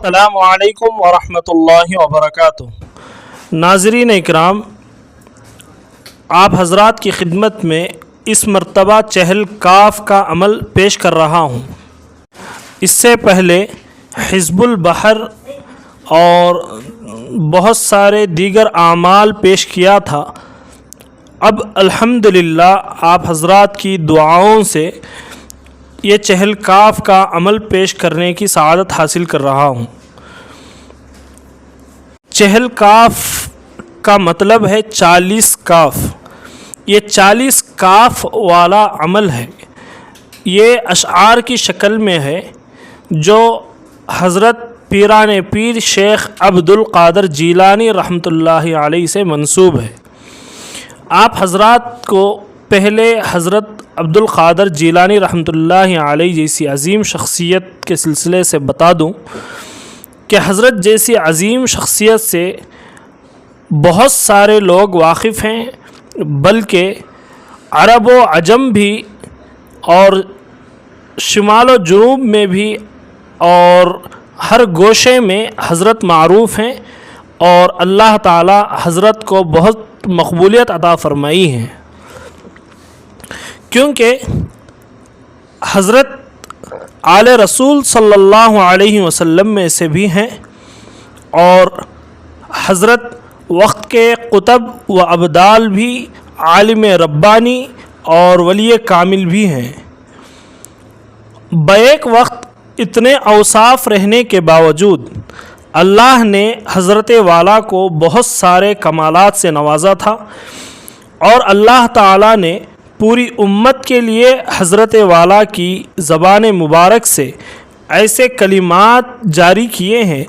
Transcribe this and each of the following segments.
السلام علیکم ورحمۃ اللہ وبرکاتہ۔ ناظرین اکرام، آپ حضرات کی خدمت میں اس مرتبہ چہل کاف کا عمل پیش کر رہا ہوں۔ اس سے پہلے حزب البحر اور بہت سارے دیگر اعمال پیش کیا تھا۔ اب الحمدللہ آپ حضرات کی دعاؤں سے یہ چہل کاف کا عمل پیش کرنے کی سعادت حاصل کر رہا ہوں۔ چہل کاف کا مطلب ہے 40 کاف۔ یہ 40 کاف والا عمل ہے۔ یہ اشعار کی شکل میں ہے جو حضرت پیران پیر شیخ عبد القادر جیلانی رحمۃ اللہ علیہ سے منسوب ہے۔ آپ حضرات کو پہلے حضرت عبد القادر جیلانی رحمۃ اللہ علیہ جیسی عظیم شخصیت کے سلسلے سے بتا دوں کہ حضرت جیسی عظیم شخصیت سے بہت سارے لوگ واقف ہیں، بلکہ عرب و عجم بھی اور شمال و جنوب میں بھی اور ہر گوشے میں حضرت معروف ہیں، اور اللہ تعالی حضرت کو بہت مقبولیت عطا فرمائی ہے، کیونکہ حضرت آل رسول صلی اللہ علیہ وسلم میں سے بھی ہیں، اور حضرت وقت کے قطب و ابدال بھی عالم ربانی اور ولی کامل بھی ہیں۔ بیک وقت اتنے اوصاف رہنے کے باوجود اللہ نے حضرت والا کو بہت سارے کمالات سے نوازا تھا، اور اللہ تعالی نے پوری امت کے لیے حضرت والا کی زبان مبارک سے ایسے کلمات جاری کیے ہیں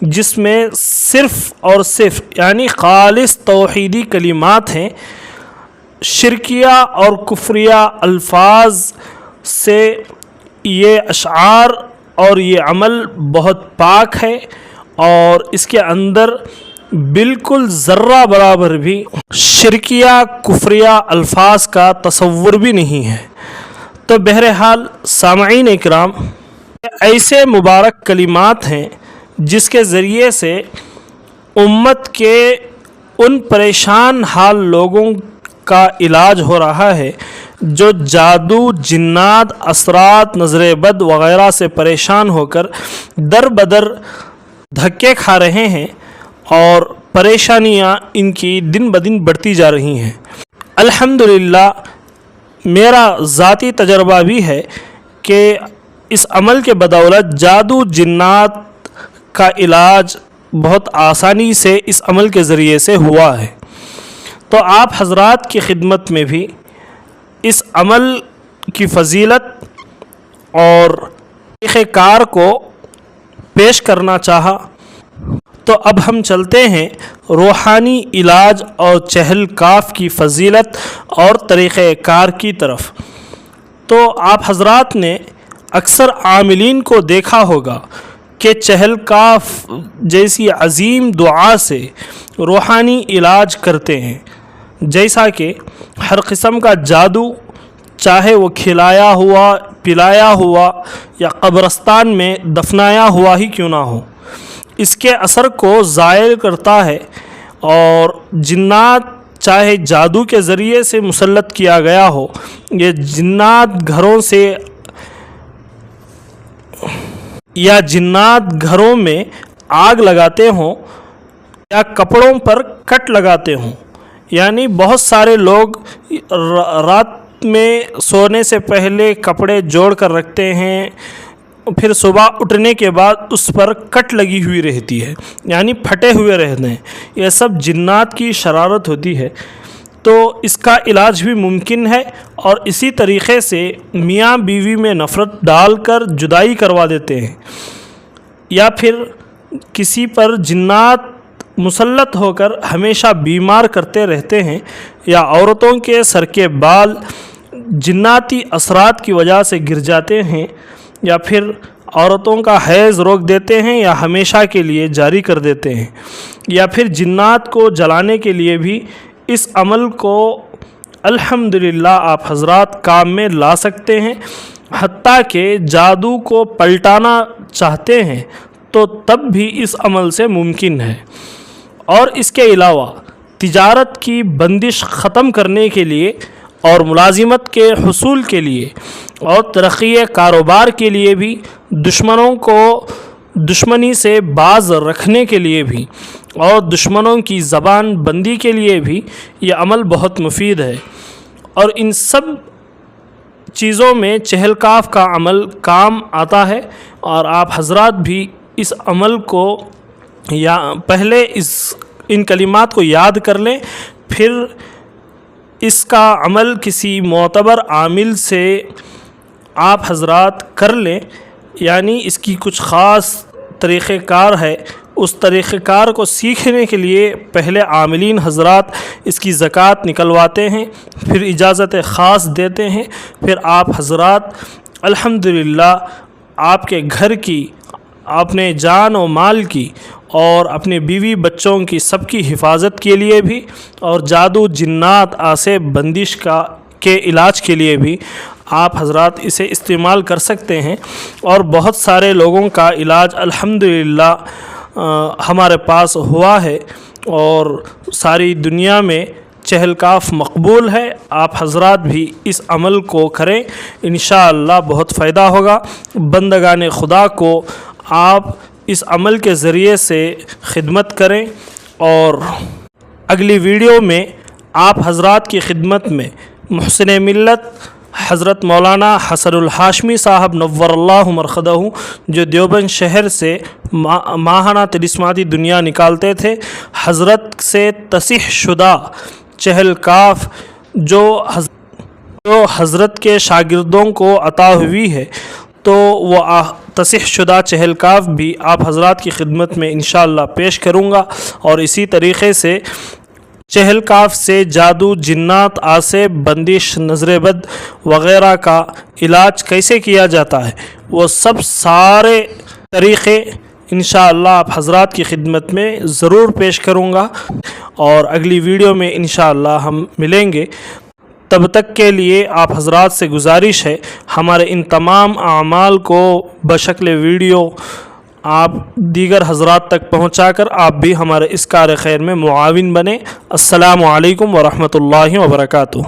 جس میں صرف اور صرف یعنی خالص توحیدی کلمات ہیں۔ شرکیہ اور کفریہ الفاظ سے یہ اشعار اور یہ عمل بہت پاک ہے، اور اس کے اندر بالکل ذرہ برابر بھی شرکیہ کفریہ الفاظ کا تصور بھی نہیں ہے۔ تو بہرحال سامعین اکرام، ایسے مبارک کلمات ہیں جس کے ذریعے سے امت کے ان پریشان حال لوگوں کا علاج ہو رہا ہے جو جادو، جنات، اثرات، نظر بد وغیرہ سے پریشان ہو کر در بدر دھکے کھا رہے ہیں، اور پریشانیاں ان کی دن بدن بڑھتی جا رہی ہیں۔ الحمدللہ میرا ذاتی تجربہ بھی ہے کہ اس عمل کے بدولت جادو جنات کا علاج بہت آسانی سے اس عمل کے ذریعے سے ہوا ہے۔ تو آپ حضرات کی خدمت میں بھی اس عمل کی فضیلت اور طریقہ کار کو پیش کرنا چاہا۔ تو اب ہم چلتے ہیں روحانی علاج اور چہل کاف کی فضیلت اور طریقہ کار کی طرف۔ تو آپ حضرات نے اکثر عاملین کو دیکھا ہوگا کہ چہل کاف جیسی عظیم دعا سے روحانی علاج کرتے ہیں، جیسا کہ ہر قسم کا جادو، چاہے وہ کھلایا ہوا، پلایا ہوا یا قبرستان میں دفنایا ہوا ہی کیوں نہ ہو، اس کے اثر کو زائل کرتا ہے، اور جنات چاہے جادو کے ذریعے سے مسلط کیا گیا ہو، یہ جنات گھروں میں آگ لگاتے ہوں یا کپڑوں پر کٹ لگاتے ہوں، یعنی بہت سارے لوگ رات میں سونے سے پہلے کپڑے جوڑ کر رکھتے ہیں، پھر صبح اٹھنے کے بعد اس پر کٹ لگی ہوئی رہتی ہے، یعنی پھٹے ہوئے رہتے ہیں۔ یہ سب جنات کی شرارت ہوتی ہے۔ تو اس کا علاج بھی ممکن ہے، اور اسی طریقے سے میاں بیوی میں نفرت ڈال کر جدائی کروا دیتے ہیں، یا پھر کسی پر جنات مسلط ہو کر ہمیشہ بیمار کرتے رہتے ہیں، یا عورتوں کے سر کے بال جناتی اثرات کی وجہ سے گر جاتے ہیں، یا پھر عورتوں کا حیض روک دیتے ہیں یا ہمیشہ کے لیے جاری کر دیتے ہیں، یا پھر جنات کو جلانے کے لیے بھی اس عمل کو الحمدللہ آپ حضرات کام میں لا سکتے ہیں، حتیٰ کہ جادو کو پلٹانا چاہتے ہیں تو تب بھی اس عمل سے ممکن ہے۔ اور اس کے علاوہ تجارت کی بندش ختم کرنے کے لیے اور ملازمت کے حصول کے لیے اور ترقی کاروبار کے لیے بھی، دشمنوں کو دشمنی سے باز رکھنے کے لیے بھی اور دشمنوں کی زبان بندی کے لیے بھی یہ عمل بہت مفید ہے۔ اور ان سب چیزوں میں چہل کاف کا عمل کام آتا ہے، اور آپ حضرات بھی اس عمل کو پہلے ان کلمات کو یاد کر لیں، پھر اس کا عمل کسی معتبر عامل سے آپ حضرات کر لیں، یعنی اس کی کچھ خاص طریقہ کار ہے، اس طریقہ کار کو سیکھنے کے لیے پہلے عاملین حضرات اس کی زکوٰۃ نکلواتے ہیں، پھر اجازت خاص دیتے ہیں، پھر آپ حضرات الحمدللہ آپ کے گھر کی، اپنے جان و مال کی اور اپنے بیوی بچوں کی سب کی حفاظت کے لیے بھی اور جادو جنات آسے بندش کے علاج کے لیے بھی آپ حضرات اسے استعمال کر سکتے ہیں۔ اور بہت سارے لوگوں کا علاج الحمدللہ ہمارے پاس ہوا ہے، اور ساری دنیا میں چہل کاف مقبول ہے۔ آپ حضرات بھی اس عمل کو کریں، انشاءاللہ بہت فائدہ ہوگا۔ بندگان خدا کو آپ اس عمل کے ذریعے سے خدمت کریں، اور اگلی ویڈیو میں آپ حضرات کی خدمت میں محسن ملت حضرت مولانا حسن الہاشمی صاحب نور اللہ مرقدہ، جو دیوبند شہر سے ماہانہ طلسماتی دنیا نکالتے تھے، حضرت سے تصحیح شدہ چہل کاف جو حضرت کے شاگردوں کو عطا ہوئی ہے، تو وہ تصحیح شدہ چہل کاف بھی آپ حضرات کی خدمت میں انشاءاللہ پیش کروں گا۔ اور اسی طریقے سے چہل کاف سے جادو جنات آسے بندش نظر بد وغیرہ کا علاج کیسے کیا جاتا ہے، وہ سب سارے طریقے انشاءاللہ آپ حضرات کی خدمت میں ضرور پیش کروں گا، اور اگلی ویڈیو میں انشاءاللہ ہم ملیں گے۔ تب تک کے لیے آپ حضرات سے گزارش ہے، ہمارے ان تمام اعمال کو بشکل ویڈیو آپ دیگر حضرات تک پہنچا کر آپ بھی ہمارے اس کار خیر میں معاون بنیں۔ السلام علیکم ورحمۃ اللہ وبرکاتہ۔